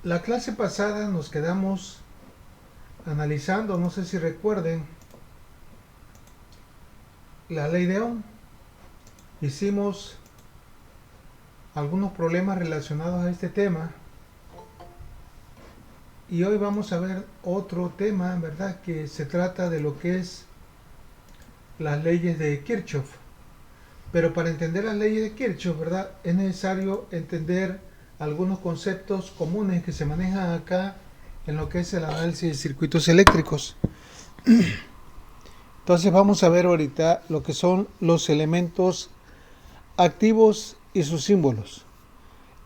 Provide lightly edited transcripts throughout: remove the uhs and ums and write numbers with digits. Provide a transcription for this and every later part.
La clase pasada nos quedamos analizando, no sé si recuerden, la ley de Ohm. Hicimos algunos problemas relacionados a este tema y hoy vamos a ver otro tema, ¿verdad? Que se trata de lo que es las leyes de Kirchhoff. Pero para entender las leyes de Kirchhoff, ¿verdad? Es necesario entender algunos conceptos comunes que se manejan acá en lo que es el análisis de circuitos eléctricos. Entonces vamos a ver ahorita lo que son los elementos activos y sus símbolos.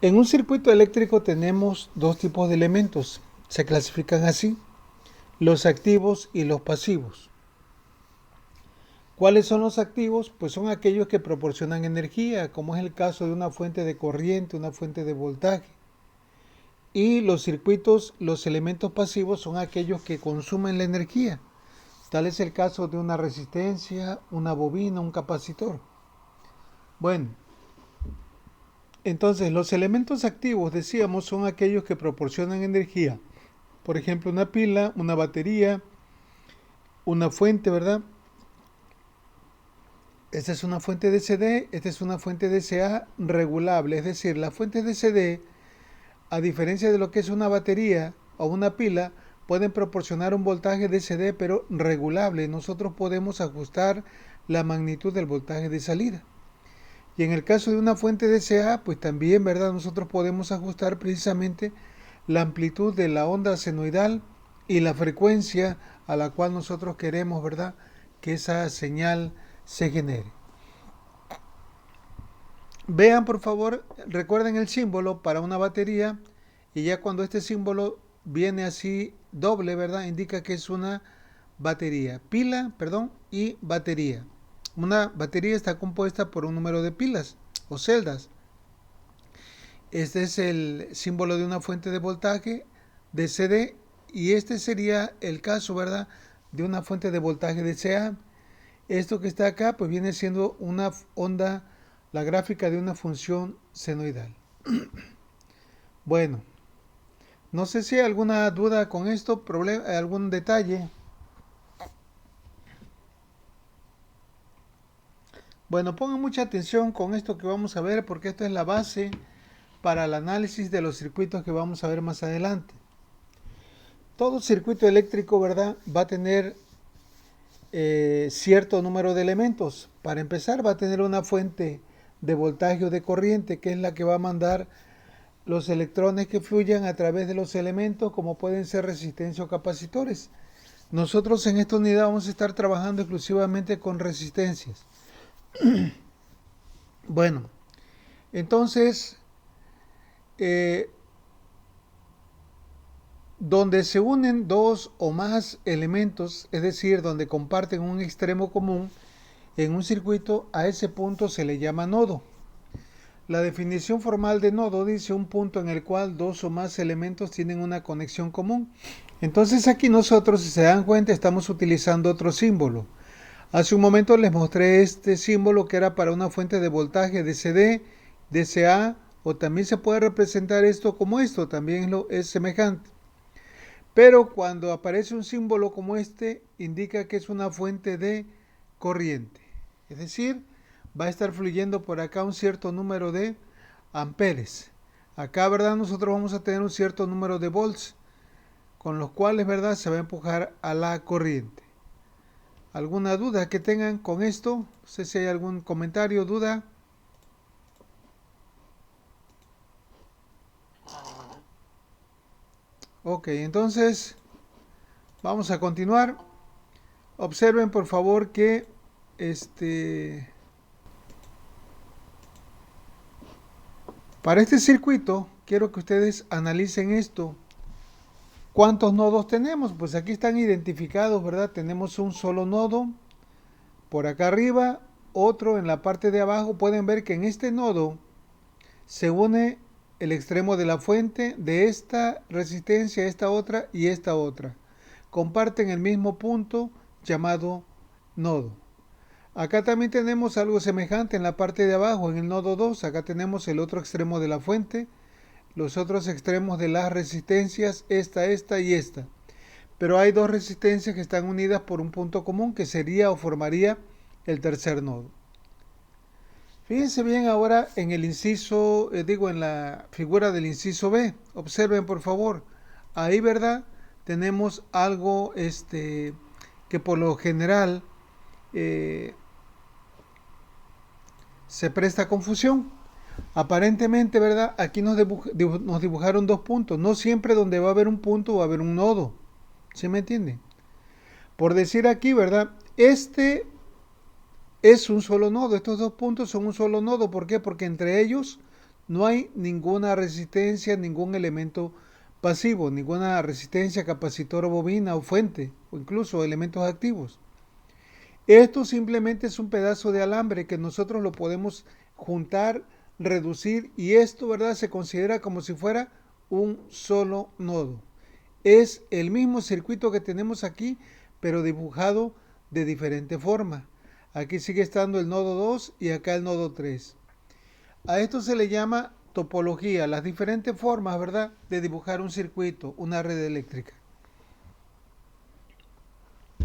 En un circuito eléctrico tenemos dos tipos de elementos. Se clasifican así: los activos y los pasivos. ¿Cuáles son los activos? Pues son aquellos que proporcionan energía, como es el caso de una fuente de corriente, una fuente de voltaje. Y los circuitos, los elementos pasivos son aquellos que consumen la energía. Tal es el caso de una resistencia, una bobina, un capacitor. Bueno, entonces los elementos activos, decíamos, son aquellos que proporcionan energía. Por ejemplo, una pila, una batería, una fuente, ¿verdad? Esta es una fuente DC-DC, esta es una fuente DC-A regulable. Es decir, las fuentes DC-DC, a diferencia de lo que es una batería o una pila, pueden proporcionar un voltaje DC-DC pero regulable. Nosotros podemos ajustar la magnitud del voltaje de salida. Y en el caso de una fuente DC-A, pues también, ¿verdad? Nosotros podemos ajustar precisamente la amplitud de la onda senoidal y la frecuencia a la cual nosotros queremos, ¿verdad?, que esa señal se genere. Vean, por favor, recuerden el símbolo para una batería, y ya cuando este símbolo viene así doble, ¿verdad?, indica que es una batería, pila, perdón, y batería. Una batería está compuesta por un número de pilas o celdas. Este es el símbolo de una fuente de voltaje de CD, y este sería el caso, ¿verdad?, de una fuente de voltaje de CA. Esto que está acá pues viene siendo una onda, la gráfica de una función senoidal. Bueno, no sé si hay alguna duda con esto, algún detalle. Bueno, pongan mucha atención con esto que vamos a ver, porque esto es la base para el análisis de los circuitos que vamos a ver más adelante. Todo circuito eléctrico, ¿verdad?, va a tener cierto número de elementos. Para empezar, va a tener una fuente de voltaje o de corriente, que es la que va a mandar los electrones que fluyan a través de los elementos, como pueden ser resistencia o capacitores. Nosotros en esta unidad vamos a estar trabajando exclusivamente con resistencias. Bueno, entonces, donde se unen dos o más elementos, es decir, donde comparten un extremo común en un circuito, a ese punto se le llama nodo. La definición formal de nodo dice un punto en el cual dos o más elementos tienen una conexión común. Entonces aquí nosotros, si se dan cuenta, estamos utilizando otro símbolo. Hace un momento les mostré este símbolo que era para una fuente de voltaje DC-D, DC-A, o también se puede representar esto como esto, también es semejante. Pero cuando aparece un símbolo como este, indica que es una fuente de corriente. Es decir, va a estar fluyendo por acá un cierto número de amperes. Acá, ¿verdad?, nosotros vamos a tener un cierto número de volts, con los cuales, ¿verdad?, se va a empujar a la corriente. ¿Alguna duda que tengan con esto? No sé si hay algún comentario, duda. Ok, entonces vamos a continuar. Observen, por favor, que para este circuito quiero que ustedes analicen esto. ¿Cuántos nodos tenemos? Pues aquí están identificados, ¿verdad? Tenemos un solo nodo por acá arriba, otro en la parte de abajo. Pueden ver que en este nodo se une el extremo de la fuente de esta resistencia, esta otra y esta otra. Comparten el mismo punto llamado nodo. Acá también tenemos algo semejante en la parte de abajo, en el nodo 2. Acá tenemos el otro extremo de la fuente, los otros extremos de las resistencias, esta y esta. Pero hay dos resistencias que están unidas por un punto común que sería o formaría el tercer nodo. Fíjense bien ahora en el inciso, en la figura del inciso B. Observen por favor. Ahí, ¿verdad? Tenemos algo que por lo general se presta confusión. Aparentemente, ¿verdad? Aquí nos dibujaron dos puntos. No siempre donde va a haber un punto va a haber un nodo. ¿Sí me entienden? Por decir aquí, ¿verdad? Este es un solo nodo. Estos dos puntos son un solo nodo. ¿Por qué? Porque entre ellos no hay ninguna resistencia, ningún elemento pasivo, ninguna resistencia, capacitor o bobina o fuente, o incluso elementos activos. Esto simplemente es un pedazo de alambre que nosotros lo podemos juntar, reducir, y esto, ¿verdad?, se considera como si fuera un solo nodo. Es el mismo circuito que tenemos aquí, pero dibujado de diferente forma. Aquí sigue estando el nodo 2 y acá el nodo 3. A esto se le llama topología, las diferentes formas, ¿verdad?, de dibujar un circuito, una red eléctrica.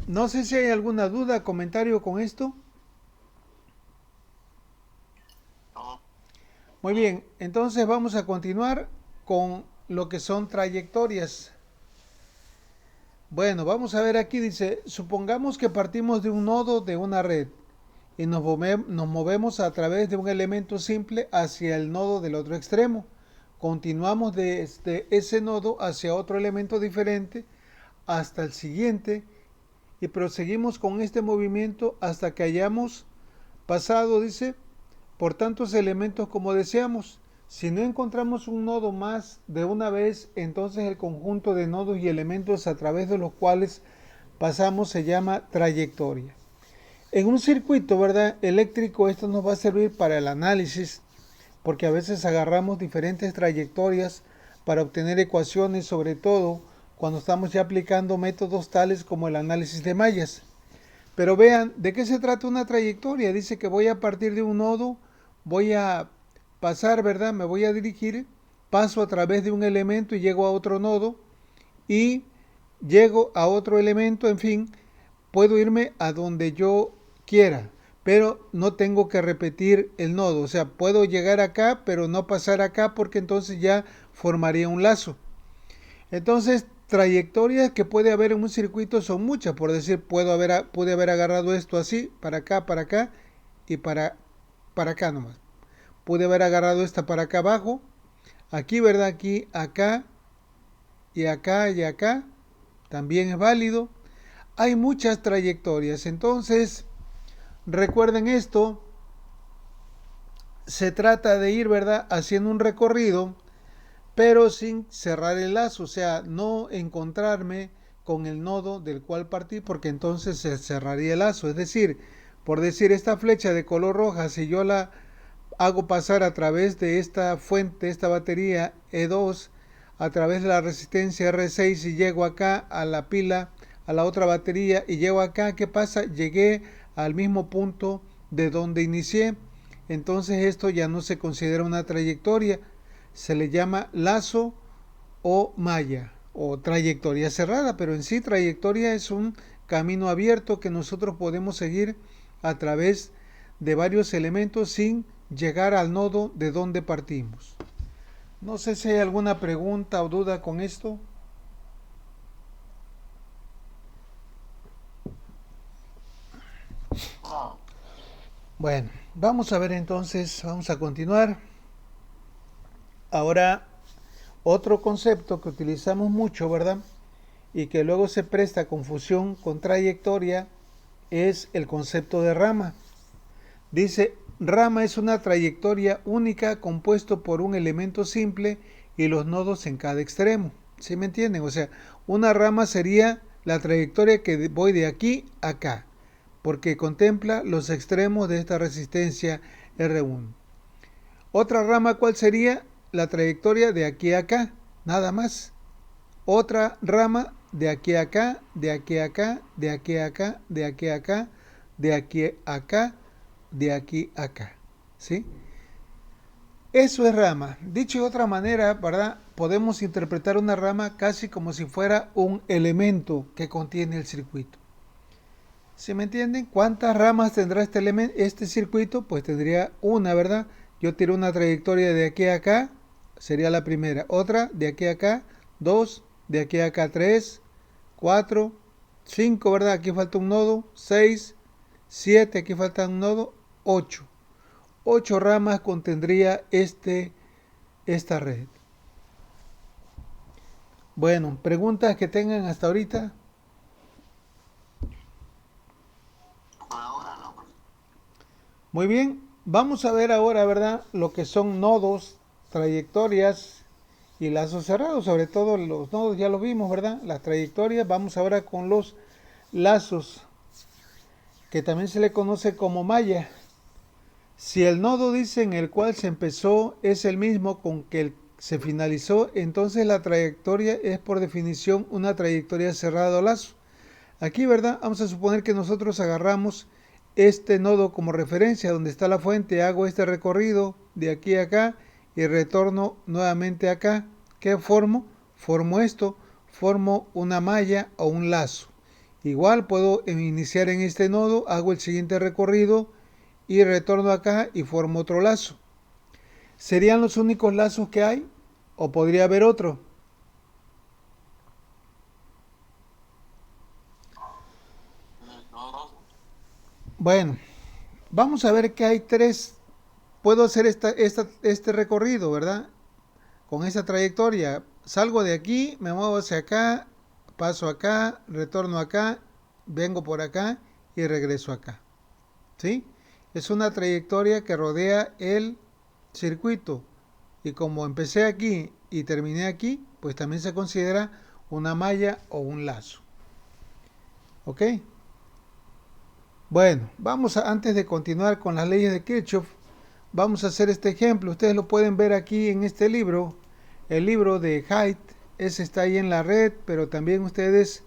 No sé si hay alguna duda, comentario con esto. Muy bien, entonces vamos a continuar con lo que son trayectorias. Bueno, vamos a ver aquí, dice, supongamos que partimos de un nodo de una red y nos movemos a través de un elemento simple hacia el nodo del otro extremo. Continuamos desde ese nodo hacia otro elemento diferente hasta el siguiente y proseguimos con este movimiento hasta que hayamos pasado, dice, por tantos elementos como deseamos. Si no encontramos un nodo más de una vez, entonces el conjunto de nodos y elementos a través de los cuales pasamos se llama trayectoria. En un circuito, ¿verdad?, eléctrico, esto nos va a servir para el análisis, porque a veces agarramos diferentes trayectorias para obtener ecuaciones, sobre todo cuando estamos ya aplicando métodos tales como el análisis de mallas. Pero vean, ¿de qué se trata una trayectoria? Dice que voy a partir de un nodo, voy a pasar, ¿verdad? Me voy a dirigir, paso a través de un elemento y llego a otro nodo y llego a otro elemento, en fin, puedo irme a donde yo quiera, pero no tengo que repetir el nodo. O sea, puedo llegar acá, pero no pasar acá porque entonces ya formaría un lazo. Entonces, trayectorias que puede haber en un circuito son muchas. Por decir, pude haber agarrado esto así, para acá y para acá nomás. Pude haber agarrado esta para acá abajo. Aquí, ¿verdad? Aquí, acá y acá y acá. También es válido. Hay muchas trayectorias. Entonces, recuerden esto. Se trata de ir, ¿verdad?, haciendo un recorrido, pero sin cerrar el lazo, o sea, no encontrarme con el nodo del cual partí, porque entonces se cerraría el lazo. Es decir, por decir, esta flecha de color roja, si yo la hago pasar a través de esta fuente, esta batería E2, a través de la resistencia R6 y llego acá a la pila, a la otra batería y llego acá, ¿qué pasa? Llegué al mismo punto de donde inicié. Entonces esto ya no se considera una trayectoria, se le llama lazo o malla o trayectoria cerrada, pero en sí trayectoria es un camino abierto que nosotros podemos seguir a través de varios elementos sin llegar al nodo de donde partimos. No sé si hay alguna pregunta o duda con esto. Bueno, vamos a ver entonces, vamos a continuar. Ahora, otro concepto que utilizamos mucho, ¿verdad?, y que luego se presta a confusión con trayectoria, es el concepto de rama. Dice, rama es una trayectoria única compuesto por un elemento simple y los nodos en cada extremo. ¿Sí me entienden? O sea, una rama sería la trayectoria que voy de aquí a acá, porque contempla los extremos de esta resistencia R1. Otra rama, ¿cuál sería? La trayectoria de aquí a acá, nada más. Otra rama de aquí a acá, de aquí a acá, de aquí a acá, de aquí a acá, de aquí a acá, de aquí a acá. ¿Sí? Eso es rama. Dicho de otra manera, ¿verdad? Podemos interpretar una rama casi como si fuera un elemento que contiene el circuito. ¿Sí me entienden? ¿Cuántas ramas tendrá este circuito? Pues tendría una, ¿verdad? Yo tiro una trayectoria de aquí a acá, sería la primera. Otra de aquí a acá, dos, de aquí a acá, tres, cuatro, cinco, ¿verdad? Aquí falta un nodo, seis, siete, aquí falta un nodo, ocho. Ocho ramas contendría esta red. Bueno, preguntas que tengan hasta ahorita. Muy bien, vamos a ver ahora, ¿verdad? Lo que son nodos, trayectorias y lazos cerrados. Sobre todo los nodos ya lo vimos, ¿verdad? Las trayectorias. Vamos ahora con los lazos, que también se le conoce como malla. Si el nodo dice en el cual se empezó es el mismo con que se finalizó, entonces la trayectoria es por definición una trayectoria cerrada o lazo. Aquí, ¿verdad? Vamos a suponer que nosotros agarramos este nodo como referencia, donde está la fuente, hago este recorrido de aquí a acá y retorno nuevamente acá. ¿Qué formo? Formo esto, formo una malla o un lazo. Igual puedo iniciar en este nodo, hago el siguiente recorrido y retorno acá y formo otro lazo. ¿Serían los únicos lazos que hay? ¿O podría haber otro? Bueno, vamos a ver que hay tres. Puedo hacer este recorrido, ¿verdad? Con esta trayectoria. Salgo de aquí, me muevo hacia acá, paso acá, retorno acá, vengo por acá y regreso acá. ¿Sí? Es una trayectoria que rodea el circuito. Y como empecé aquí y terminé aquí, pues también se considera una malla o un lazo. ¿Ok? Bueno, antes de continuar con las leyes de Kirchhoff, vamos a hacer este ejemplo. Ustedes lo pueden ver aquí en este libro, el libro de Haidt. Ese está ahí en la red, pero también ustedes,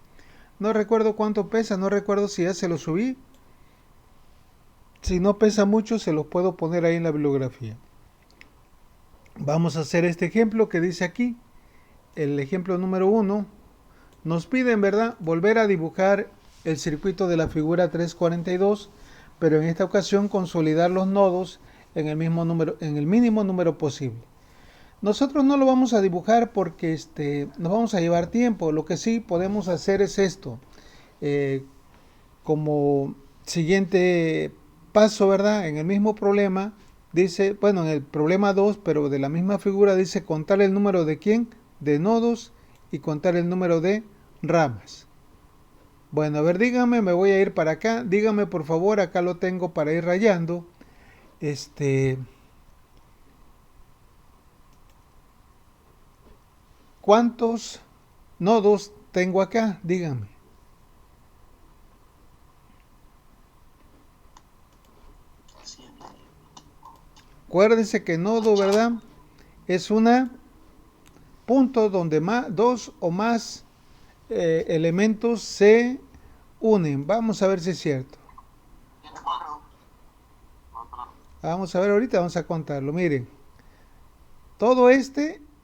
no recuerdo cuánto pesa, no recuerdo si ya se lo subí. Si no pesa mucho, se los puedo poner ahí en la bibliografía. Vamos a hacer este ejemplo que dice aquí, el ejemplo número 1. Nos piden, ¿verdad?, volver a dibujar el circuito de la figura 342, pero en esta ocasión consolidar los nodos en el mismo número, en el mínimo número posible. Nosotros no lo vamos a dibujar porque nos vamos a llevar tiempo. Lo que sí podemos hacer es esto. Como siguiente paso, ¿verdad? En el mismo problema dice, bueno, en el problema 2, pero de la misma figura dice contar el número de ¿quién? De nodos y contar el número de ramas. Bueno, a ver, dígame, me voy a ir para acá. Dígame, por favor, acá lo tengo para ir rayando. ¿Cuántos nodos tengo acá? Dígame. Acuérdense que nodo, ¿verdad? Es una punto donde dos o más elementos se unen. Vamos a ver si es cierto. Vamos a ver ahorita, vamos a contarlo. Miren, todo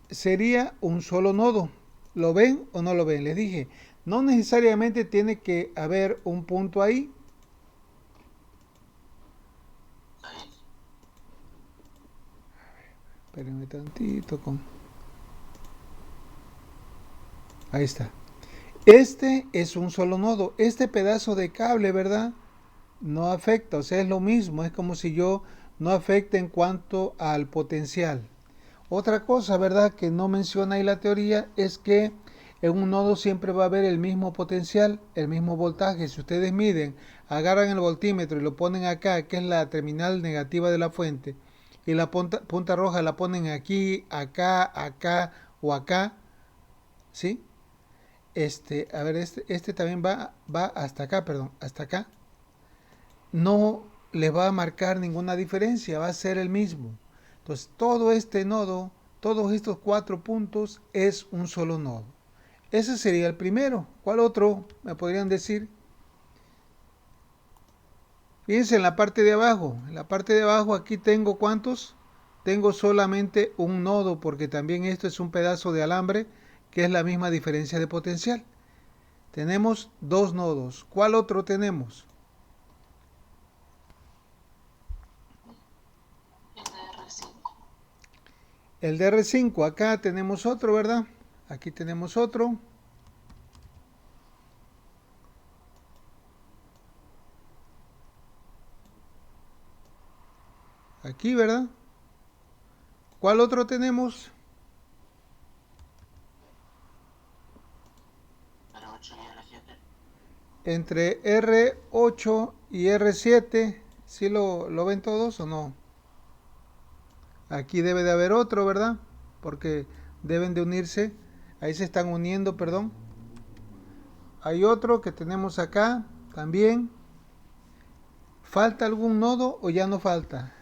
sería un solo nodo. ¿Lo ven o no lo ven? Les dije, no necesariamente tiene que haber un punto ahí. Espérenme tantito Ahí está. Este es un solo nodo. Este pedazo de cable, ¿verdad? No afecta, o sea, es lo mismo. Es como si yo no afecte en cuanto al potencial. Otra cosa, ¿verdad?, que no menciona ahí la teoría es que en un nodo siempre va a haber el mismo potencial, el mismo voltaje. Si ustedes miden, agarran el voltímetro y lo ponen acá, que es la terminal negativa de la fuente, y la punta roja la ponen aquí, acá, acá o acá, ¿sí? A ver, este también va hasta acá, perdón, hasta acá. No le va a marcar ninguna diferencia, va a ser el mismo. Entonces, todo este nodo, todos estos 4 puntos es un solo nodo. Ese sería el primero. ¿Cuál otro me podrían decir? Fíjense en la parte de abajo. En la parte de abajo aquí tengo ¿cuántos? tengo solamente un nodo, porque también esto es un pedazo de alambre, que es la misma diferencia de potencial. Tenemos dos nodos. ¿Cuál otro tenemos? El de R5. Acá tenemos otro, ¿verdad? Aquí tenemos otro. Aquí, ¿verdad? ¿Cuál otro tenemos? Entre R8 y R7. ¿Sí lo ven todos o no? Aquí debe de haber otro, ¿verdad? Porque deben de unirse. Ahí se están uniendo, perdón. Hay otro que tenemos acá también. ¿Falta algún nodo o ya no falta?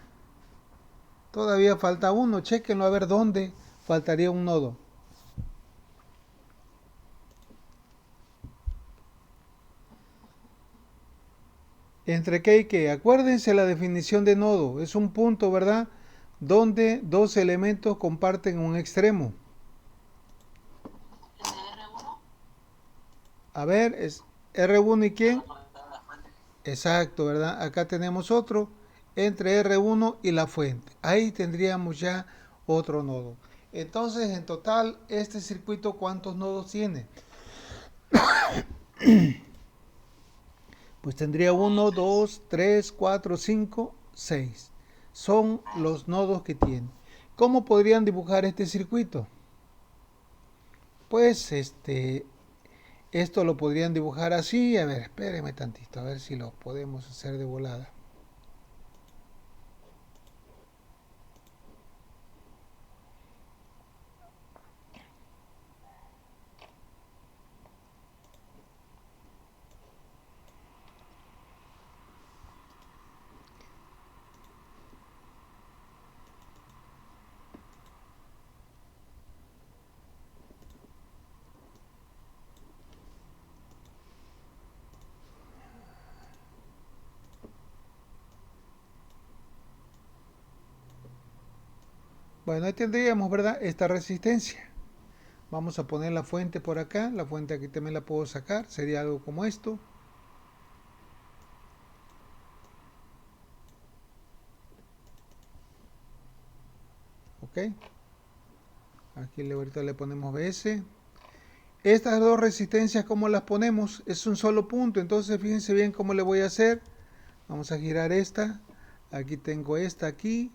Todavía falta uno. Chequenlo a ver dónde faltaría un nodo. ¿Entre qué y qué? Acuérdense la definición de nodo. Es un punto, ¿verdad? Donde dos elementos comparten un extremo. A ver, es R1 y quién. Exacto, ¿verdad? Acá tenemos otro entre R1 y la fuente. Ahí tendríamos ya otro nodo. Entonces, en total, este circuito, ¿cuántos nodos tiene? Pues tendría 1, 2, 3, 4, 5, 6. Son los nodos que tiene. ¿Cómo podrían dibujar este circuito? Pues esto lo podrían dibujar así. A ver, espérenme tantito, a ver si lo podemos hacer de volada. Bueno, ahí tendríamos, ¿verdad? Esta resistencia. Vamos a poner la fuente por acá. La fuente aquí también la puedo sacar. Sería algo como esto. Ok. Aquí ahorita le ponemos BS. Estas dos resistencias, ¿cómo las ponemos? Es un solo punto. Entonces fíjense bien cómo le voy a hacer. Vamos a girar esta. Aquí tengo esta aquí.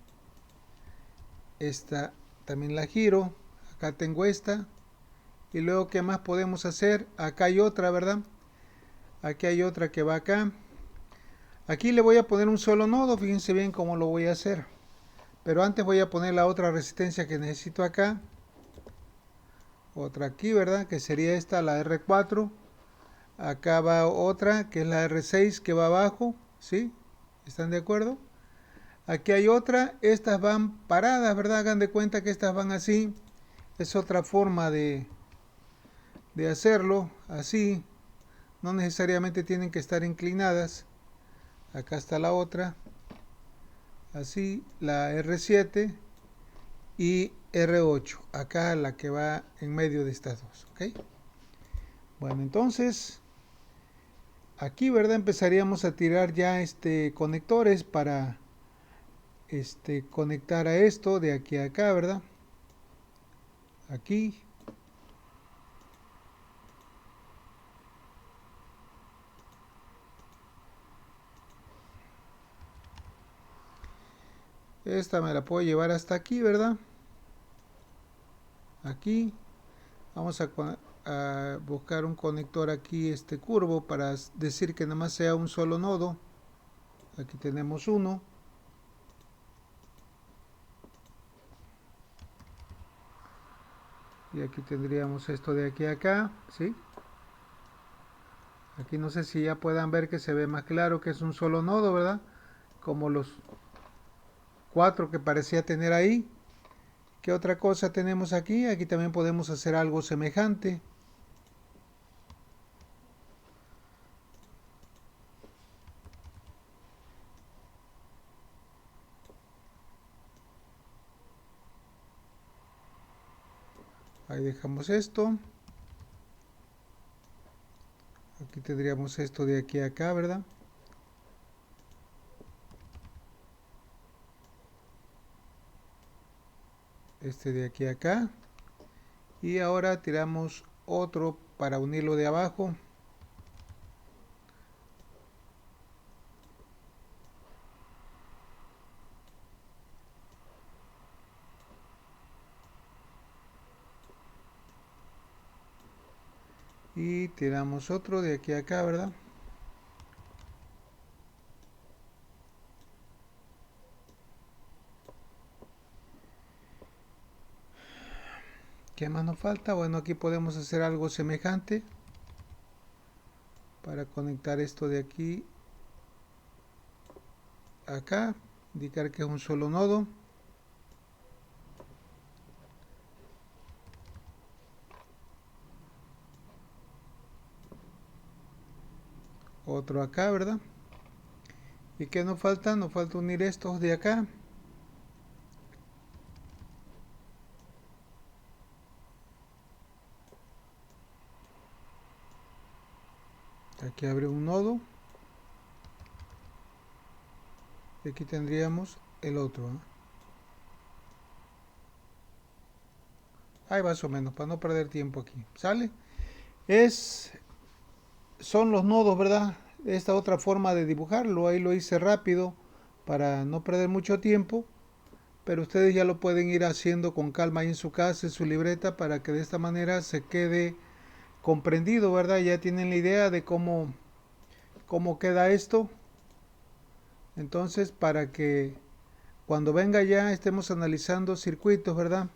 Esta también la giro. Acá tengo esta. Y luego, ¿qué más podemos hacer? Acá hay otra, ¿verdad? Aquí hay otra que va acá. Aquí le voy a poner un solo nodo. Fíjense bien cómo lo voy a hacer. Pero antes voy a poner la otra resistencia que necesito acá. Otra aquí, ¿verdad? Que sería esta, la R4. Acá va otra, que es la R6, que va abajo. ¿Sí? ¿Están de acuerdo? Aquí hay otra. Estas van paradas, ¿verdad? Hagan de cuenta que estas van así. Es otra forma de hacerlo. Así. No necesariamente tienen que estar inclinadas. Acá está la otra. Así, la R7 y R8. Acá la que va en medio de estas dos. ¿Ok? Bueno, entonces aquí, ¿verdad? Empezaríamos a tirar ya conectores para conectar a esto de aquí a acá, ¿verdad? Aquí. Esta me la puedo llevar hasta aquí, ¿verdad? Aquí. Vamos a buscar un conector aquí, curvo, para decir que nada más sea un solo nodo. Aquí tenemos uno. Y aquí tendríamos esto de aquí a acá, ¿sí? Aquí no sé si ya puedan ver que se ve más claro que es un solo nodo, ¿verdad? Como los cuatro que parecía tener ahí. ¿Qué otra cosa tenemos aquí? Aquí también podemos hacer algo semejante. Ahí dejamos esto. Aquí tendríamos esto de aquí a acá, ¿verdad? Este de aquí a acá. Y ahora tiramos otro para unirlo de abajo. Y tiramos otro de aquí a acá, ¿verdad? ¿Qué más nos falta? Bueno, aquí podemos hacer algo semejante para conectar esto de aquí a acá, indicar que es un solo nodo. Otro acá, ¿verdad? ¿Y qué nos falta? Nos falta unir estos de acá. Aquí abre un nodo. Y aquí tendríamos el otro, ¿eh? Ahí más o menos, para no perder tiempo aquí. ¿Sale? Son los nodos, ¿verdad? Esta otra forma de dibujarlo. Ahí lo hice rápido para no perder mucho tiempo. Pero ustedes ya lo pueden ir haciendo con calma ahí en su casa, en su libreta, para que de esta manera se quede comprendido, ¿verdad? Ya tienen la idea de cómo queda esto. Entonces, para que cuando venga ya estemos analizando circuitos, ¿verdad?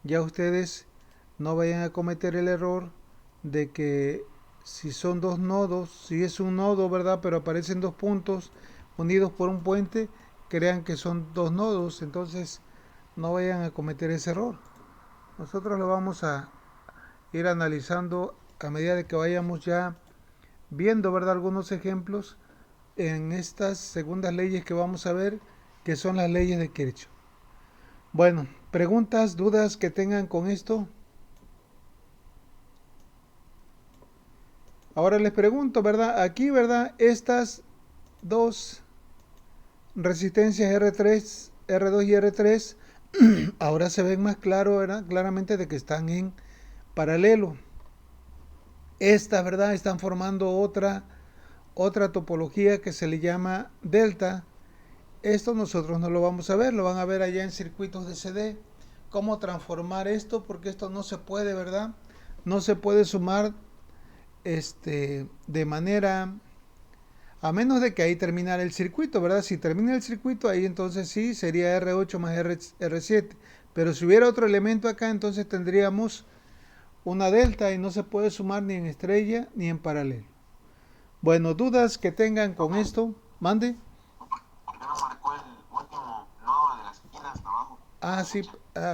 Ya ustedes no vayan a cometer el error de que si son dos nodos, si es un nodo, ¿verdad? Pero aparecen dos puntos unidos por un puente, crean que son dos nodos, entonces no vayan a cometer ese error. Nosotros lo vamos a ir analizando a medida de que vayamos ya viendo, ¿verdad? Algunos ejemplos en estas segundas leyes que vamos a ver, que son las leyes de Kirchhoff. Bueno, preguntas, dudas que tengan con esto. Ahora les pregunto, ¿verdad? Aquí, ¿verdad? Estas dos resistencias R3, R2 y R3 ahora se ven más claro, ¿verdad? Claramente de que están en paralelo. Estas, ¿verdad? Están formando otra topología que se le llama delta. Esto nosotros no lo vamos a ver, lo van a ver allá en circuitos de CD. Cómo transformar esto, porque esto no se puede, ¿verdad? No se puede sumar de manera, a menos de que ahí terminara el circuito, ¿verdad? Si termina el circuito, ahí entonces sí sería R8 más R7. Pero si hubiera otro elemento acá, entonces tendríamos una delta y no se puede sumar ni en estrella ni en paralelo. Bueno, dudas que tengan con esto, mande. ¿Por qué no marcó el último nodo de las esquinas abajo? Ah, sí,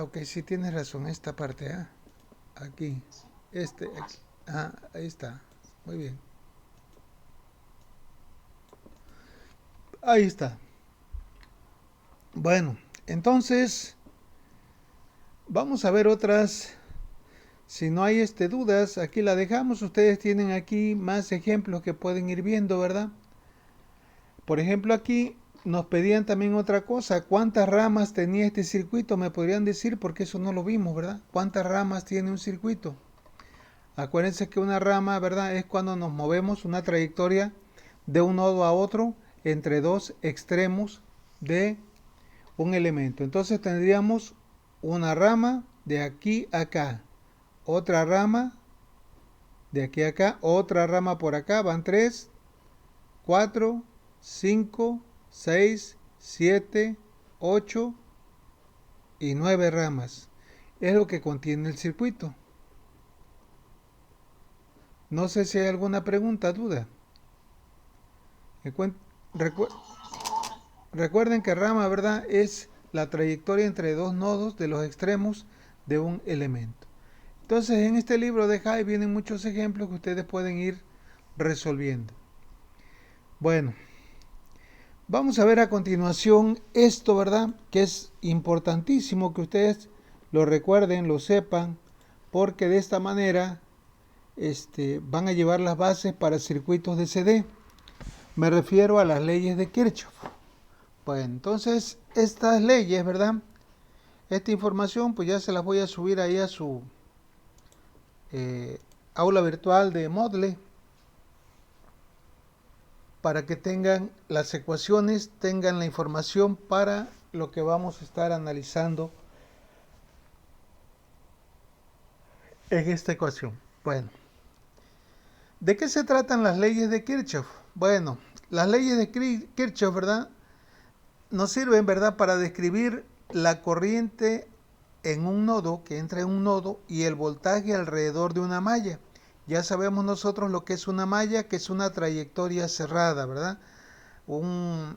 ok, sí tienes razón, esta parte, aquí, aquí, ahí está, muy bien, ahí está. Bueno, entonces, vamos a ver otras, si no hay dudas, aquí la dejamos, ustedes tienen aquí más ejemplos que pueden ir viendo, ¿verdad? Por ejemplo, aquí nos pedían también otra cosa, ¿cuántas ramas tenía este circuito? Me podrían decir, porque eso no lo vimos, ¿verdad? ¿Cuántas ramas tiene un circuito? Acuérdense que una rama, ¿verdad? Es cuando nos movemos una trayectoria de un nodo a otro entre dos extremos de un elemento. Entonces tendríamos una rama de aquí a acá, otra rama de aquí a acá, otra rama por acá, van 3, 4, 5, 6, 7, 8 y 9 ramas. Es lo que contiene el circuito. No sé si hay alguna pregunta, duda. Recu Recuerden que rama, ¿verdad? Es la trayectoria entre dos nodos de los extremos de un elemento. Entonces, en este libro de Jai vienen muchos ejemplos que ustedes pueden ir resolviendo. Bueno, vamos a ver a continuación esto, ¿verdad? Que es importantísimo que ustedes lo recuerden, lo sepan, porque de esta manera van a llevar las bases para circuitos de CD. Me refiero a las leyes de Kirchhoff. Bueno, entonces estas leyes, ¿verdad? Esta información pues ya se las voy a subir ahí a su aula virtual de Moodle para que tengan las ecuaciones, tengan la información para lo que vamos a estar analizando en esta ecuación. Bueno, ¿de qué se tratan las leyes de Kirchhoff? Bueno, las leyes de Kirchhoff, ¿verdad? Nos sirven, ¿verdad?, para describir la corriente en un nodo, que entra en un nodo, y el voltaje alrededor de una malla. Ya sabemos nosotros lo que es una malla, que es una trayectoria cerrada, ¿verdad? Un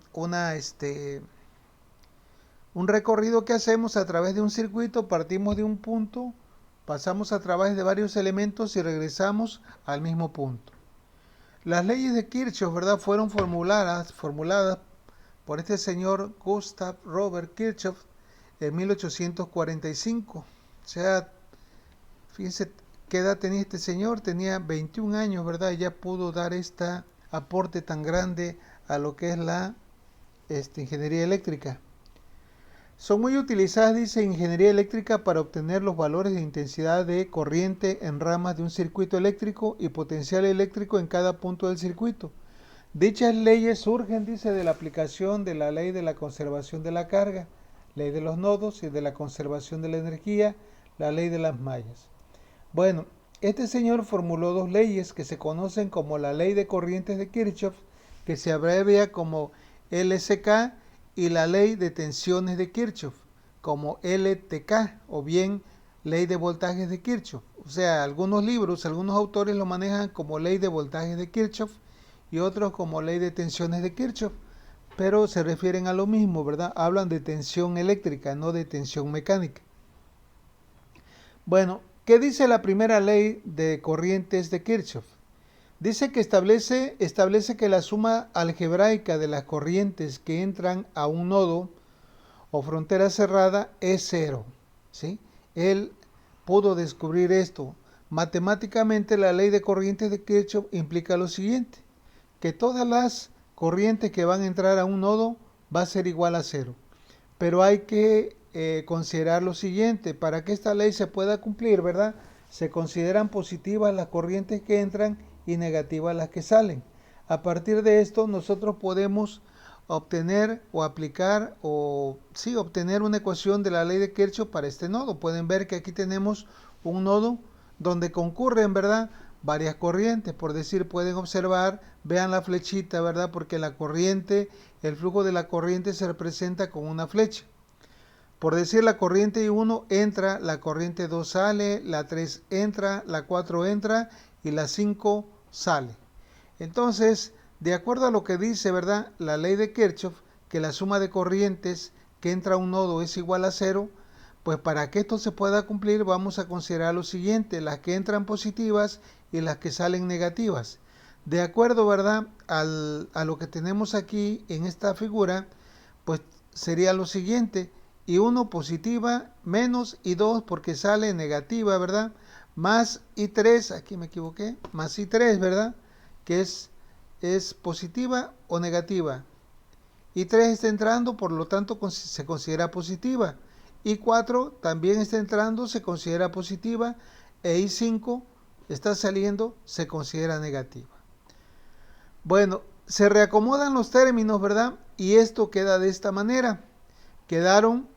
recorrido que hacemos a través de un circuito, partimos de un punto, pasamos a través de varios elementos y regresamos al mismo punto. Las leyes de Kirchhoff, ¿verdad?, fueron formuladas por este señor Gustav Robert Kirchhoff en 1845. O sea, fíjense qué edad tenía este señor, tenía 21 años, ¿verdad? Y ya pudo dar este aporte tan grande a lo que es la ingeniería eléctrica. Son muy utilizadas, dice, ingeniería eléctrica para obtener los valores de intensidad de corriente en ramas de un circuito eléctrico y potencial eléctrico en cada punto del circuito. Dichas leyes surgen, dice, de la aplicación de la ley de la conservación de la carga, ley de los nodos y de la conservación de la energía, la ley de las mallas. Bueno, este señor formuló dos leyes que se conocen como la ley de corrientes de Kirchhoff, que se abrevia como LSK, y la ley de tensiones de Kirchhoff, como LTK, o bien ley de voltajes de Kirchhoff. O sea, algunos libros, algunos autores lo manejan como ley de voltajes de Kirchhoff y otros como ley de tensiones de Kirchhoff, pero se refieren a lo mismo, ¿verdad? Hablan de tensión eléctrica, no de tensión mecánica. Bueno, ¿qué dice la primera ley de corrientes de Kirchhoff? Dice que establece que la suma algebraica de las corrientes que entran a un nodo o frontera cerrada es cero, ¿sí? Él pudo descubrir esto. Matemáticamente, la ley de corrientes de Kirchhoff implica lo siguiente, que todas las corrientes que van a entrar a un nodo va a ser igual a cero. Pero hay que considerar lo siguiente, para que esta ley se pueda cumplir, ¿verdad? Se consideran positivas las corrientes que entran y negativas las que salen. A partir de esto nosotros podemos obtener o aplicar obtener una ecuación de la ley de Kirchhoff para este nodo. Pueden ver que aquí tenemos un nodo donde concurren, ¿verdad?, varias corrientes. Por decir, pueden observar, vean la flechita, ¿verdad?, porque la corriente, el flujo de la corriente se representa con una flecha. Por decir, la corriente 1 entra, la corriente 2 sale, la 3 entra, la 4 entra y la 5 sale. Entonces, de acuerdo a lo que dice, ¿verdad?, la ley de Kirchhoff, que la suma de corrientes que entra a un nodo es igual a cero, pues para que esto se pueda cumplir vamos a considerar lo siguiente, las que entran positivas y las que salen negativas. De acuerdo, ¿verdad?, a lo que tenemos aquí en esta figura, pues sería lo siguiente, I1 positiva, menos I2 porque sale negativa, ¿verdad?, más I3, aquí me equivoqué, más I3, ¿verdad?, que es positiva o negativa. I3 está entrando, por lo tanto se considera positiva. I4 también está entrando, se considera positiva. E I5 está saliendo, se considera negativa. Bueno, se reacomodan los términos, ¿verdad? Y esto queda de esta manera. Quedaron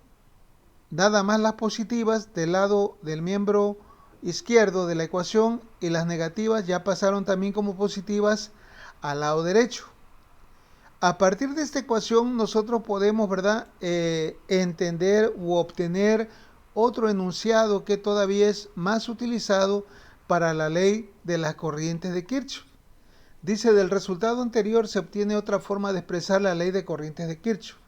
nada más las positivas del lado del miembro izquierdo de la ecuación y las negativas ya pasaron también como positivas al lado derecho. A partir de esta ecuación nosotros podemos, ¿verdad?, entender u obtener otro enunciado que todavía es más utilizado para la ley de las corrientes de Kirchhoff. Dice, del resultado anterior se obtiene otra forma de expresar la ley de corrientes de Kirchhoff.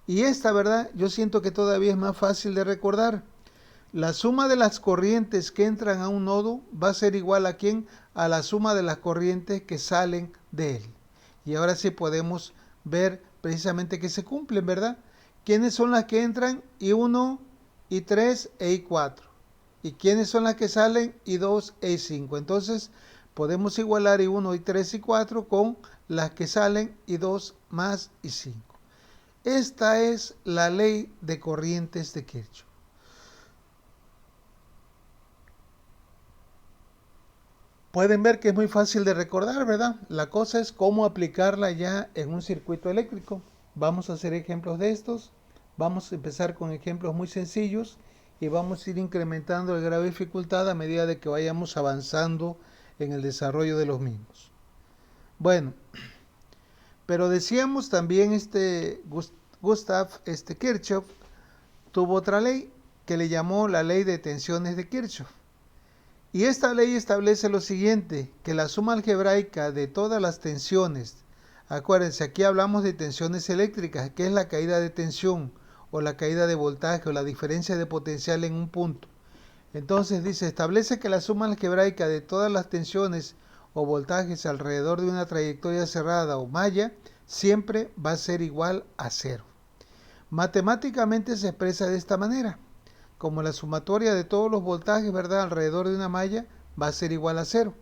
Y esta, ¿verdad?, yo siento que todavía es más fácil de recordar. La suma de las corrientes que entran a un nodo va a ser igual a ¿quién? A la suma de las corrientes que salen de él. Y ahora sí podemos ver precisamente que se cumplen, ¿verdad? ¿Quiénes son las que entran? I1, I3 e I4. ¿Y quiénes son las que salen? I2 e I5. Entonces podemos igualar I1, I3 y 4 con las que salen I2 más I5. Esta es la ley de corrientes de Kirchhoff. Pueden ver que es muy fácil de recordar, ¿verdad? La cosa es cómo aplicarla ya en un circuito eléctrico. Vamos a hacer ejemplos de estos. Vamos a empezar con ejemplos muy sencillos y vamos a ir incrementando el grado de dificultad a medida de que vayamos avanzando en el desarrollo de los mismos. Bueno, pero decíamos también Gustav Kirchhoff tuvo otra ley que le llamó la ley de tensiones de Kirchhoff. Y esta ley establece lo siguiente, que la suma algebraica de todas las tensiones, acuérdense, aquí hablamos de tensiones eléctricas, que es la caída de tensión, o la caída de voltaje, o la diferencia de potencial en un punto. Entonces dice, establece que la suma algebraica de todas las tensiones o voltajes alrededor de una trayectoria cerrada o malla, siempre va a ser igual a cero. Matemáticamente se expresa de esta manera. Como la sumatoria de todos los voltajes, ¿verdad?, alrededor de una malla va a ser igual a cero.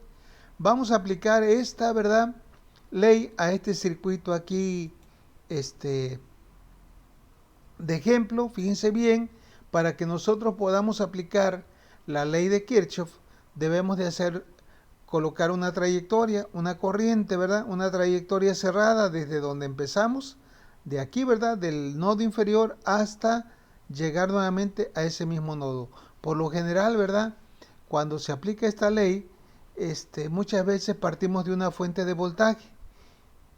Vamos a aplicar esta, ¿verdad?, ley a este circuito aquí, de ejemplo. Fíjense bien, para que nosotros podamos aplicar la ley de Kirchhoff, debemos de colocar una trayectoria, una corriente, ¿verdad?, una trayectoria cerrada desde donde empezamos, de aquí, ¿verdad?, del nodo inferior hasta llegar nuevamente a ese mismo nodo. Por lo general, ¿verdad?, cuando se aplica esta ley, muchas veces partimos de una fuente de voltaje.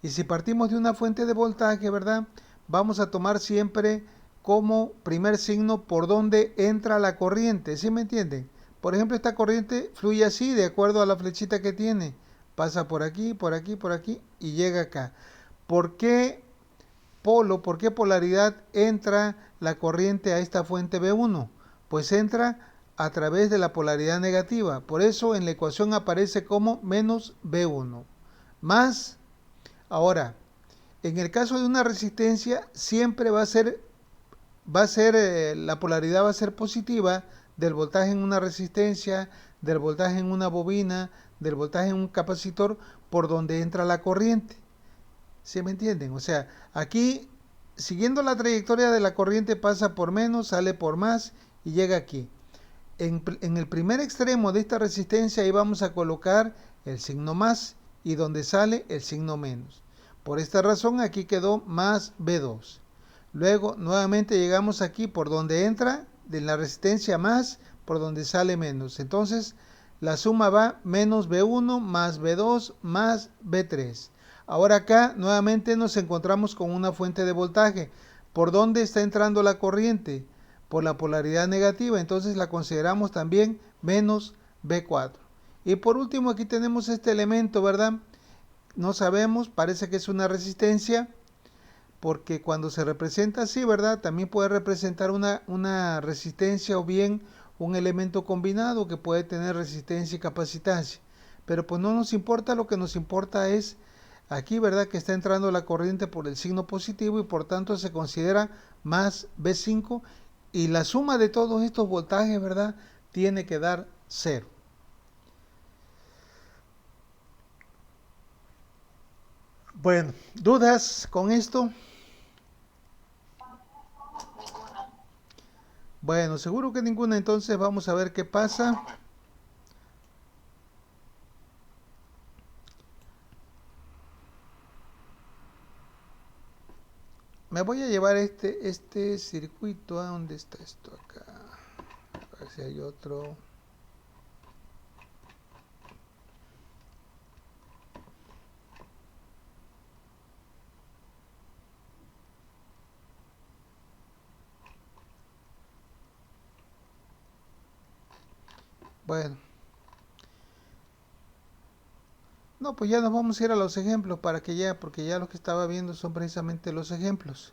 Y si partimos de una fuente de voltaje, ¿verdad?, vamos a tomar siempre como primer signo por donde entra la corriente. ¿Sí me entienden? Por ejemplo, esta corriente fluye así, de acuerdo a la flechita que tiene. Pasa por aquí, por aquí, por aquí y llega acá. ¿Por qué por qué polaridad entra la corriente a esta fuente B1? Pues entra a través de la polaridad negativa. Por eso en la ecuación aparece como menos B1. Más, ahora, en el caso de una resistencia, siempre la polaridad va a ser positiva del voltaje en una resistencia, del voltaje en una bobina, del voltaje en un capacitor, por donde entra la corriente. ¿Sí me entienden? O sea, aquí, siguiendo la trayectoria de la corriente, pasa por menos, sale por más y llega aquí. En el primer extremo de esta resistencia ahí vamos a colocar el signo más y donde sale el signo menos. Por esta razón aquí quedó más B2. Luego nuevamente llegamos aquí por donde entra de la resistencia más, por donde sale menos. Entonces la suma va menos B1 más B2 más B3. Ahora acá nuevamente nos encontramos con una fuente de voltaje. ¿Por dónde está entrando la corriente? Por la polaridad negativa, entonces la consideramos también menos B4. Y por último aquí tenemos este elemento, ¿verdad? No sabemos, parece que es una resistencia, porque cuando se representa así, ¿verdad?, también puede representar una resistencia o bien un elemento combinado que puede tener resistencia y capacitancia. Pero pues no nos importa, lo que nos importa es aquí, ¿verdad?, que está entrando la corriente por el signo positivo y por tanto se considera más B5 y la suma de todos estos voltajes, ¿verdad?, tiene que dar 0. Bueno, ¿dudas con esto? Bueno, seguro que ninguna, entonces vamos a ver qué pasa. Me voy a llevar este circuito. ¿A dónde está esto acá? A ver si hay otro. Bueno. No, pues ya nos vamos a ir a los ejemplos porque ya los que estaba viendo son precisamente los ejemplos.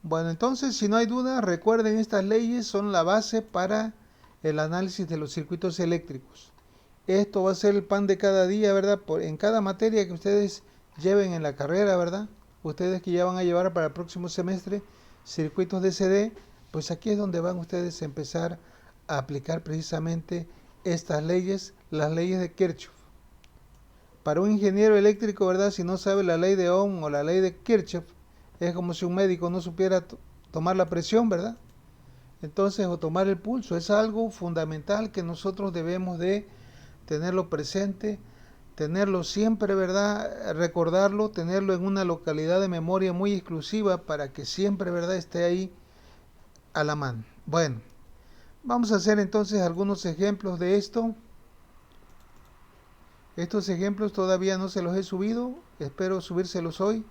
Bueno, entonces, si no hay duda, recuerden, estas leyes son la base para el análisis de los circuitos eléctricos. Esto va a ser el pan de cada día, ¿verdad? En cada materia que ustedes lleven en la carrera, ¿verdad? Ustedes que ya van a llevar para el próximo semestre circuitos de CD, pues aquí es donde van ustedes a empezar a aplicar precisamente estas leyes, las leyes de Kirchhoff. Para un ingeniero eléctrico, ¿verdad? Si no sabe la ley de Ohm o la ley de Kirchhoff, es como si un médico no supiera tomar la presión, ¿verdad? Entonces, o tomar el pulso, es algo fundamental que nosotros debemos de tenerlo presente, tenerlo siempre, ¿verdad? Recordarlo, tenerlo en una localidad de memoria muy exclusiva para que siempre, ¿verdad?, esté ahí a la mano. Bueno, vamos a hacer entonces algunos ejemplos de esto. Estos ejemplos todavía no se los he subido, espero subírselos hoy.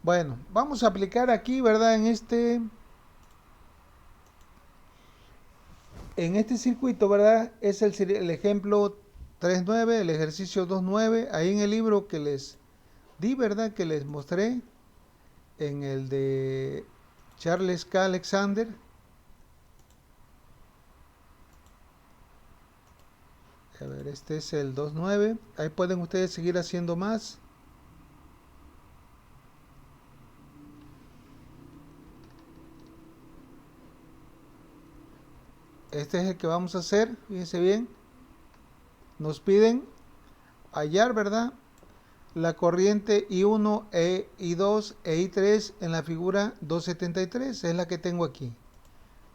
Bueno, vamos a aplicar aquí, ¿verdad? En este circuito, ¿verdad? Es el ejemplo 3.9, el ejercicio 2.9. Ahí en el libro que les di, ¿verdad? Que les mostré, en el de Charles K. Alexander. A ver, este es el 2.9. Ahí pueden ustedes seguir haciendo más. Este es el que vamos a hacer, fíjense bien. Nos piden hallar, ¿verdad?, la corriente I1, I2 e I3 en la figura 273, es la que tengo aquí.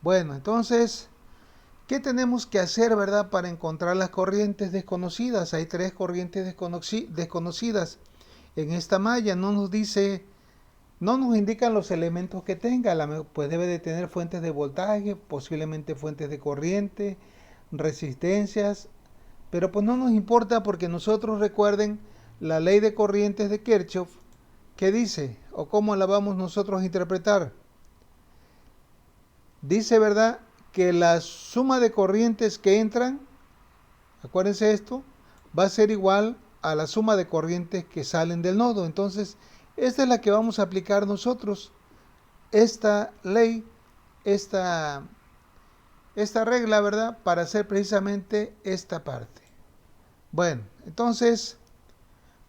Bueno, entonces, ¿qué tenemos que hacer, verdad, para encontrar las corrientes desconocidas? Hay 3 corrientes desconocidas en esta malla. No nos dice, no nos indican los elementos que tenga. Pues debe de tener fuentes de voltaje, posiblemente fuentes de corriente, resistencias, pero pues no nos importa porque nosotros, recuerden la ley de corrientes de Kirchhoff, ¿qué dice? ¿O cómo la vamos nosotros a interpretar? Dice, ¿verdad?, que la suma de corrientes que entran, acuérdense esto, va a ser igual a la suma de corrientes que salen del nodo. Entonces, esta es la que vamos a aplicar nosotros. Esta ley, esta regla, ¿verdad?, para hacer precisamente esta parte. Bueno, entonces,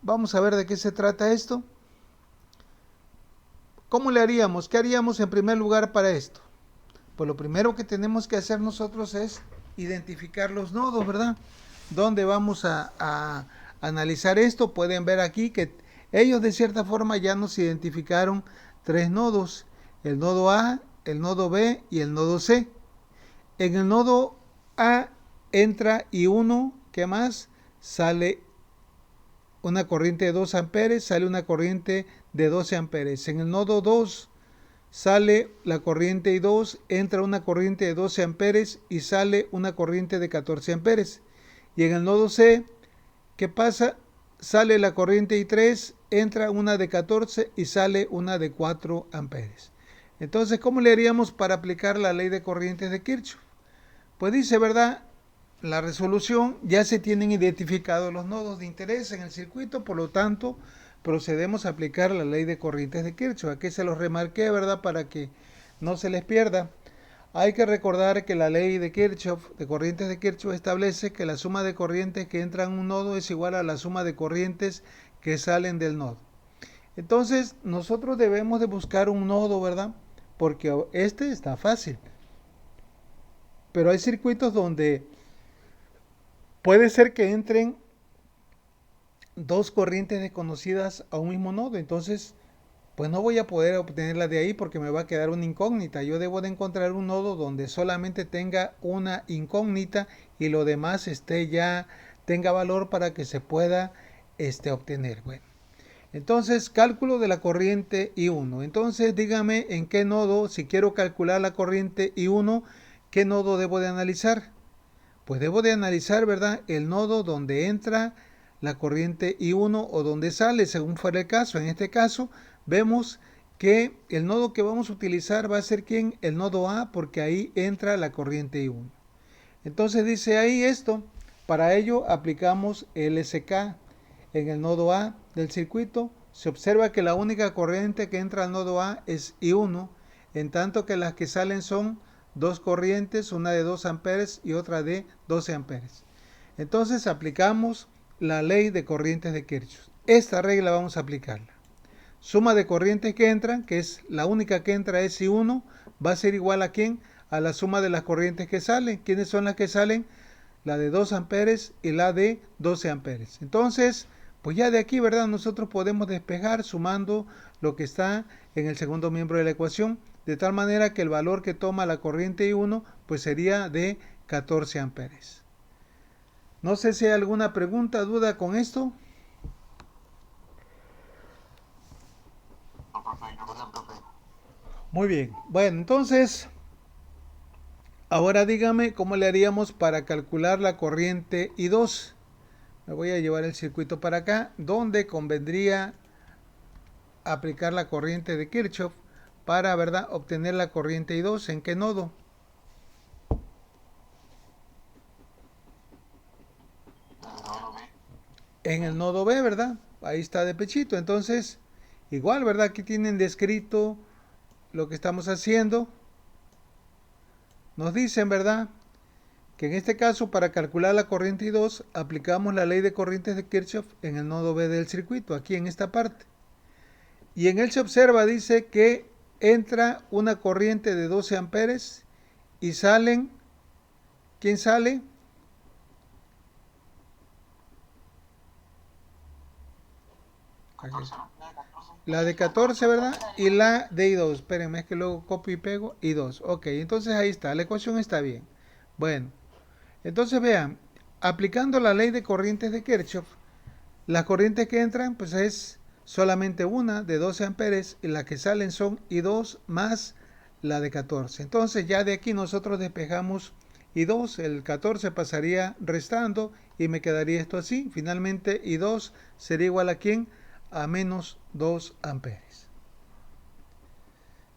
vamos a ver de qué se trata esto. ¿Cómo le haríamos? ¿Qué haríamos en primer lugar para esto? Pues lo primero que tenemos que hacer nosotros es identificar los nodos, ¿verdad? ¿Dónde vamos a analizar esto? Pueden ver aquí que ellos de cierta forma ya nos identificaron 3 nodos. El nodo A, el nodo B y el nodo C. En el nodo A entra I1, ¿qué más? Sale una corriente de 2 amperes, sale una corriente de 12 amperes. En el nodo 2 sale la corriente I2, entra una corriente de 12 amperes y sale una corriente de 14 amperes. Y en el nodo C, ¿qué pasa? Sale la corriente I3, entra una de 14 y sale una de 4 amperes. Entonces, ¿cómo le haríamos para aplicar la ley de corrientes de Kirchhoff? Pues dice, ¿verdad?, la resolución, ya se tienen identificados los nodos de interés en el circuito, por lo tanto, procedemos a aplicar la ley de corrientes de Kirchhoff. Aquí se los remarqué, ¿verdad?, para que no se les pierda. Hay que recordar que la ley de Kirchhoff, de corrientes de Kirchhoff, establece que la suma de corrientes que entran en un nodo es igual a la suma de corrientes que salen del nodo. Entonces, nosotros debemos de buscar un nodo, ¿verdad?, porque este está fácil. Pero hay circuitos donde puede ser que entren 2 corrientes desconocidas a un mismo nodo. Entonces, pues no voy a poder obtenerla de ahí porque me va a quedar una incógnita. Yo debo de encontrar un nodo donde solamente tenga una incógnita y lo demás tenga valor para que se pueda obtener. Bueno, entonces, cálculo de la corriente I1. Entonces, dígame en qué nodo, si quiero calcular la corriente I1, ¿qué nodo debo de analizar? Pues debo de analizar, ¿verdad?, el nodo donde entra la corriente I1 o donde sale, según fuera el caso. En este caso, vemos que el nodo que vamos a utilizar va a ser ¿quién? El nodo A, porque ahí entra la corriente I1. Entonces dice ahí esto. Para ello aplicamos LSK en el nodo A del circuito. Se observa que la única corriente que entra al nodo A es I1, en tanto que las que salen son 2 corrientes, una de 2 amperes y otra de 12 amperes. Entonces aplicamos la ley de corrientes de Kirchhoff. Esta regla vamos a aplicarla. Suma de corrientes que entran, que es la única que entra es I1, va a ser igual a ¿quién? A la suma de las corrientes que salen. ¿Quiénes son las que salen? La de 2 amperes y la de 12 amperes. Entonces, pues ya de aquí, ¿verdad? Nosotros podemos despejar sumando lo que está en el segundo miembro de la ecuación, de tal manera que el valor que toma la corriente I1 pues sería de 14 amperes. No sé si hay alguna pregunta, duda con esto. No, profe, yo no, profe. Muy bien. Bueno, entonces, ahora dígame cómo le haríamos para calcular la corriente I2. Me voy a llevar el circuito para acá, donde convendría aplicar la corriente de Kirchhoff para, ¿verdad?, obtener la corriente I2. ¿En qué nodo? No, no ve. En el nodo B, ¿verdad? Ahí está de pechito. Entonces, igual, ¿verdad? Aquí tienen descrito lo que estamos haciendo. Nos dicen, ¿verdad?, que en este caso para calcular la corriente I2 aplicamos la ley de corrientes de Kirchhoff en el nodo B del circuito, aquí en esta parte. Y en él se observa, dice que entra una corriente de 12 amperes y salen, ¿quién sale? La de 14, ¿verdad? Y la de I2. Espérenme, es que luego copio y pego I2. Ok, entonces ahí está, la ecuación está bien. Bueno, entonces vean, aplicando la ley de corrientes de Kirchhoff, las corrientes que entran pues es solamente una de 12 amperes y las que salen son I2 más la de 14. Entonces ya de aquí nosotros despejamos I2, el 14 pasaría restando y me quedaría esto así. Finalmente I2 sería igual a ¿quién? A menos 2 amperes.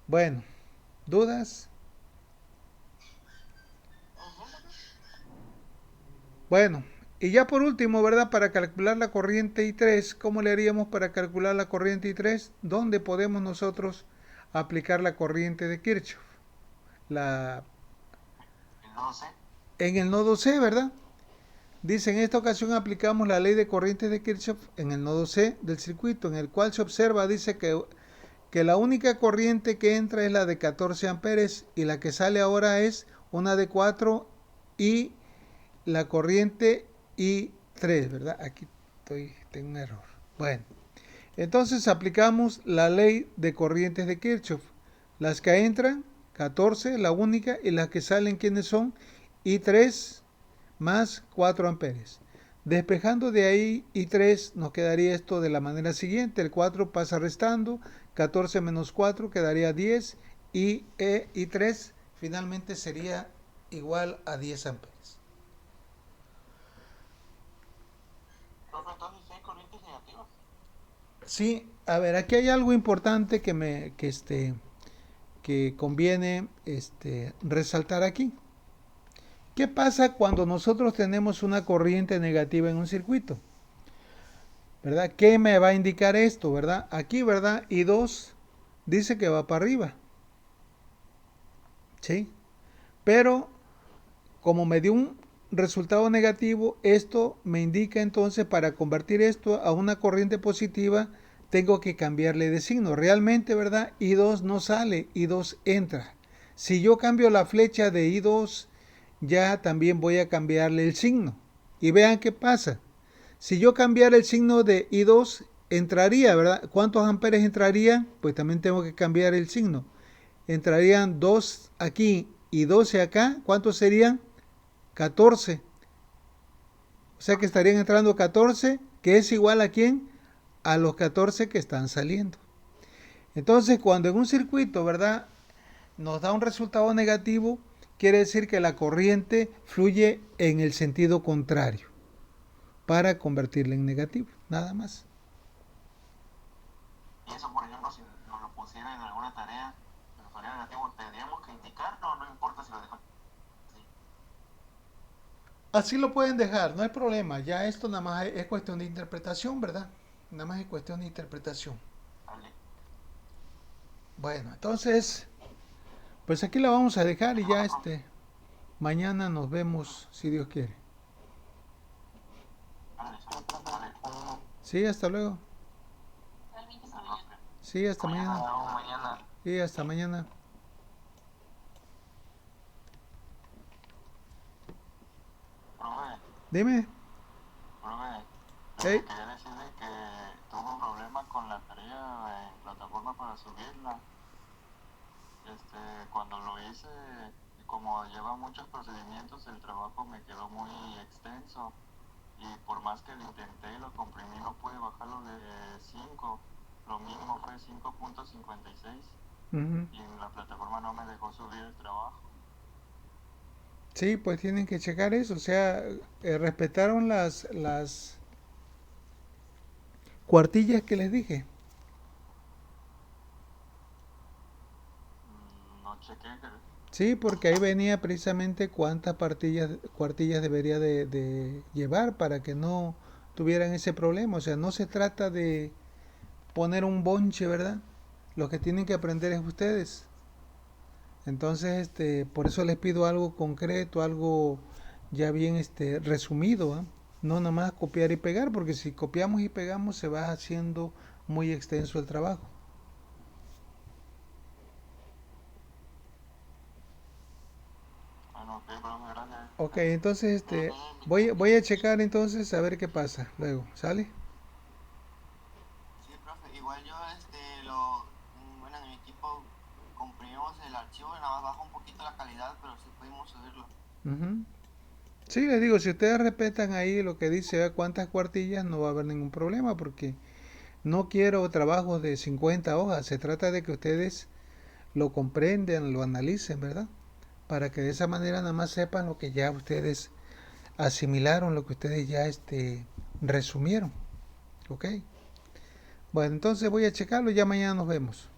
Bueno, ¿dudas? Bueno, y ya por último, ¿verdad? Para calcular la corriente I3, ¿cómo le haríamos para calcular la corriente I3? ¿Dónde podemos nosotros aplicar la corriente de Kirchhoff? La... No sé. En el nodo C, ¿verdad? Dice, en esta ocasión aplicamos la ley de corrientes de Kirchhoff en el nodo C del circuito, en el cual se observa, dice que la única corriente que entra es la de 14 amperes y la que sale ahora es una de 4 y la corriente I3, ¿verdad? Aquí tengo un error. Bueno, entonces aplicamos la ley de corrientes de Kirchhoff. Las que entran, 14, la única, y las que salen, ¿quiénes son? I3 más 4 amperes. Despejando de ahí I3 nos quedaría esto de la manera siguiente. El 4 pasa restando, 14 menos 4 quedaría 10 y I3 finalmente sería igual a 10 amperes. Profe, entonces sí hay corrientes negativas. Sí, a ver, aquí hay algo importante que conviene resaltar aquí. ¿Qué pasa cuando nosotros tenemos una corriente negativa en un circuito? ¿Verdad? ¿Qué me va a indicar esto, verdad? Aquí, ¿verdad? I2 dice que va para arriba. ¿Sí? Pero como me dio un resultado negativo, esto me indica entonces para convertir esto a una corriente positiva, tengo que cambiarle de signo. Realmente, ¿verdad? I2 no sale, I2 entra. Si yo cambio la flecha de I2, ya también voy a cambiarle el signo. Y vean qué pasa. Si yo cambiara el signo de I2, entraría, ¿verdad? ¿Cuántos amperes entrarían? Pues también tengo que cambiar el signo. Entrarían 2 aquí y 12 acá. ¿Cuántos serían? 14. O sea que estarían entrando 14, que es igual a quién? A los 14 que están saliendo. Entonces, cuando en un circuito, ¿verdad?, nos da un resultado negativo, quiere decir que la corriente fluye en el sentido contrario para convertirla en negativo, nada más. Y eso, por ejemplo, si nos lo pusiera en alguna tarea, nos saliera negativo, ¿tendríamos que indicarlo o no importa si lo dejamos así? Así lo pueden dejar, no hay problema. Ya esto nada más es cuestión de interpretación, ¿verdad? Nada más es cuestión de interpretación. Vale. Bueno, entonces, pues aquí la vamos a dejar y ya Profe, mañana nos vemos si Dios quiere. Sí, hasta luego. Ok. Sí, hasta Mañana mañana. nos vemos mañana. Sí, hasta mañana. Profe, Dime. profe, lo Hey. que quería decirle es que tuve un problema con la tarea en plataforma para subirla. Cuando lo hice, como lleva muchos procedimientos, el trabajo me quedó muy extenso y por más que lo intenté y lo comprimí, no pude bajarlo de 5. Lo mínimo fue 5.56 Ujú. y en la plataforma no me dejó subir el trabajo. Sí, pues tienen que checar eso. O sea, respetaron las cuartillas que les dije. No chequé. Sí, porque ahí venía precisamente cuántas cuartillas debería de llevar para que no tuvieran ese problema. O sea, no se trata de poner un bonche, ¿verdad? Lo que tienen que aprender es ustedes. Entonces, por eso les pido algo concreto, algo ya bien resumido, ¿ah? No nada más copiar y pegar, porque si copiamos y pegamos se va haciendo muy extenso el trabajo. Bueno, ok, profe, gracias. Ok, entonces voy a Sí, checar entonces a ver qué pasa luego, ¿sale? profe, igual yo, bueno, en mi equipo comprimimos el archivo y nada más baja un poquito la calidad, pero sí pudimos subirlo. Ujú. Sí, les digo, si ustedes respetan ahí lo que dice, vea cuántas cuartillas, no va a haber ningún problema, porque no quiero trabajos de 50 hojas, se trata de que ustedes lo comprendan, lo analicen, ¿verdad? Para que de esa manera nada más sepan lo que ya ustedes asimilaron, lo que ustedes ya resumieron, ¿ok? Bueno, entonces voy a checarlo y ya mañana nos vemos.